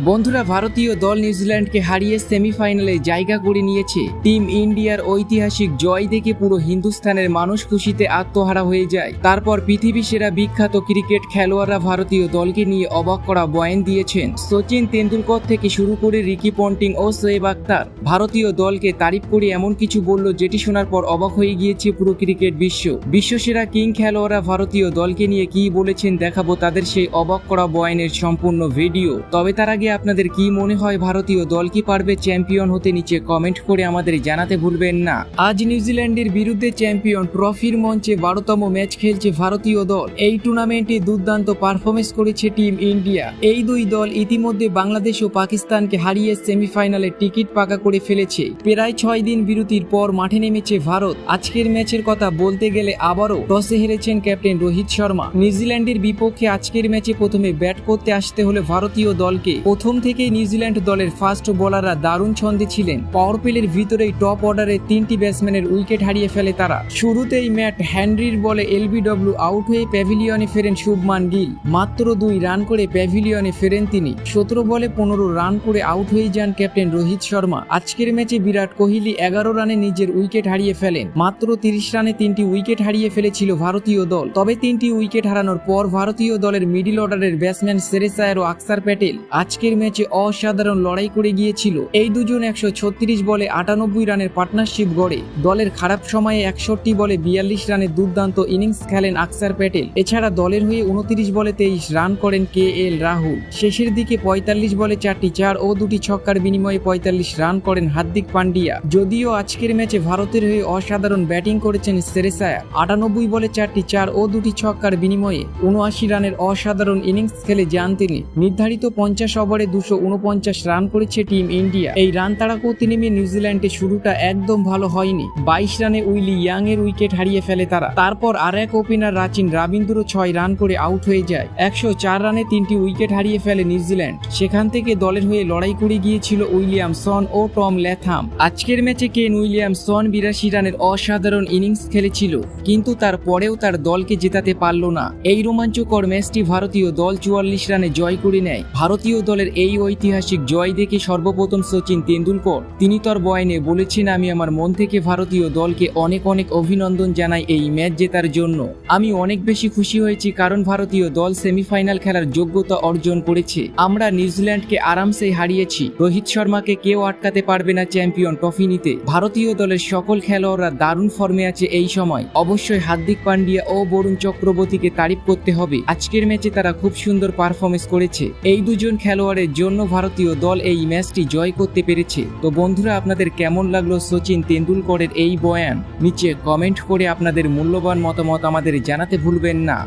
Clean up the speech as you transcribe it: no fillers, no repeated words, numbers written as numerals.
বন্ধুরা, ভারতীয় দল নিউজিল্যান্ডকে হারিয়ে সেমিফাইনালে জায়গা করে নিয়েছে। টিম ইন্ডিয়ার ঐতিহাসিক জয় দেখে পুরো হিন্দুস্তানের মানুষ খুশিতে আত্মহারা হয়ে যায়। তারপর পৃথিবী সেরা বিখ্যাত ক্রিকেট খেলোয়াড়রা ভারতীয় দলকে নিয়ে অবাক করা বয়ান দিয়েছেন। সচিন তেন্ডুলকর থেকে শুরু করে রিকি পন্টিং ও শোয়েব আখতার ভারতীয় দলকে তারিফ করে এমন কিছু বলল যেটি শোনার পর অবাক হয়ে গিয়েছে পুরো ক্রিকেট বিশ্ব। বিশ্বসেরা কিং খেলোয়াড়রা ভারতীয় দলকে নিয়ে কি বলেছেন দেখাবো তাদের সেই অবাক করা বয়ানের সম্পূর্ণ ভিডিও। তবে তার আগে আপনাদের কি মনে হয় ভারতীয় দল কি পারবে চ্যাম্পিয়ন হতে? নিচে কমেন্ট করে আমাদের জানাতে ভুলবেন না। আজ নিউজিল্যান্ডের বিরুদ্ধে চ্যাম্পিয়ন ট্রফির মঞ্চে 12তম ম্যাচ খেলছে ভারতীয় দল। এই টুর্নামেন্টে দুর্দান্ত পারফরমেন্স করেছে টিম ইন্ডিয়া। এই দুই দল ইতিমধ্যে বাংলাদেশ ও পাকিস্তানকে হারিয়ে সেমিফাইনালে টিকিট পাকা করে ফেলেছে। প্রায় 6 দিন বিরতির পর মাঠে নেমেছে ভারত। আজকের ম্যাচের কথা বলতে গেলে আবারও টসে হেরেছেন ক্যাপ্টেন রোহিত শর্মা। নিউজিল্যান্ডের বিপক্ষে আজকের ম্যাচে প্রথমে ব্যাট করতে আসতে হলে ভারতীয় দলকে প্রথম থেকেই নিউজিল্যান্ড দলের ফাস্ট বোলাররা দারুণ ছন্দে ছিলেন। পাওয়ার প্লের ভিতরেই টপ অর্ডারে 3টি ব্যাটসম্যানের উইকেট হারিয়ে ফেলে তারা। শুরুতেই ম্যাট হেনরির বলে এলবিডব্লিউ আউট হয়ে প্যাভিলিয়নে ফেরেন শুভমান গিল। মাত্র 2 রান করে প্যাভিলিয়নে ফেরেন তিনি। 17 বলে 15 রান করে আউট হয়ে যান ক্যাপ্টেন রোহিত শর্মা। আজকের ম্যাচে বিরাট কোহলি 11 রানে নিজের উইকেট হারিয়ে ফেলেন। মাত্র 30 রানে 3টি উইকেট হারিয়ে ফেলেছিল ভারতীয় দল। তবে 3টি উইকেট হারানোর পর ভারতীয় দলের মিডল অর্ডারের ব্যাটসম্যান শ্রেয়স আয়ার ও আকসার প্যাটেল আজকের ম্যাচে অসাধারণ লড়াই করে গিয়েছিল। এই দুজন 136 বলে 98 রানের পার্টনারশিপ গড়ে। দলের খারাপ সময়ে 61 বলে 42 রানের দুর্দান্ত ইনিংস খেলেন আকসার প্যাটেল। এছাড়া দলের হয়ে 29 বলে 23 রান করেন KL রাহুল। শেষের দিকে 45 বলে 4টি 4 ও 2টি ছক্কার বিনিময়ে 45 রান করেন হার্দিক পান্ডিয়া। যদিও আজকের ম্যাচে ভারতের হয়ে অসাধারণ ব্যাটিং করেছেন শ্রেয়স আয়ার। 98 বলে 4টি 4 ও 2টি ছক্কার বিনিময়ে 79 রানের অসাধারণ ইনিংস খেলে যান তিনি। নির্ধারিত 50 ওভারে 249 রান করেছে টিম ইন্ডিয়া। এই রান তাড়া করতে নেমে নিউজিল্যান্ডের শুরুটা একদম ভালো হয়নি। 22 রানে উইলি ইয়াং এর উইকেট হারিয়ে ফেলে তারা। তারপর আর এক ওপেনার রাচিন রবীন্দ্র 6 রান করে আউট হয়ে যায়। 104 রানে 3টি উইকেট হারিয়ে ফেলে নিউজিল্যান্ড। সেখান থেকে দলের হয়ে লড়াই করে গিয়েছিল উইলিয়ামসন ও টম ল্যাথাম। আজকের ম্যাচে কেন উইলিয়ামসন 82 রানের অসাধারণ ইনিংস খেলেছিল, কিন্তু তারপরেও তার দলকে জেতাতে পারল না। এই রোমাঞ্চকর ম্যাচটি ভারতীয় দল 44 রানে জয় করে নেয়। ভারতীয় দলের এই ঐতিহাসিক জয় দেখে সর্বপ্রথম সচিন তেন্ডুলকর তিনি তার বয়ানে বলেছেন, আমি আমার মন থেকে ভারতীয় দলকে অনেক অনেক অভিনন্দন জানাই এই ম্যাচ জেতার জন্য। আমি অনেক বেশি খুশি হয়েছি কারণ ভারতীয় দল সেমিফাইনাল খেলার যোগ্যতা অর্জন করেছে। আমরা নিউজিল্যান্ডকে আরামসে হারিয়েছি। রোহিত শর্মাকে কেউ আটকাতে পারবে না চ্যাম্পিয়ন ট্রফি নিতে। ভারতীয় দলের সকল খেলোয়াড়রা দারুণ ফর্মে আছে এই সময়। অবশ্যই হার্দিক পান্ডিয়া ও বরুণ চক্রবর্তীকে তারিফ করতে হবে। আজকের ম্যাচে তারা খুব সুন্দর পারফরমেন্স করেছে। এই দুজন খেলোয়াড়ের জন্য ভারতীয় দল এই ম্যাচটি জয় করতে পেরেছে। তো বন্ধুরা, আপনাদের কেমন লাগলো সচিন তেন্ডুলকরের এই বয়ান? নিচে কমেন্ট করে আপনাদের মূল্যবান মতামত আমাদের জানাতে ভুলবেন না।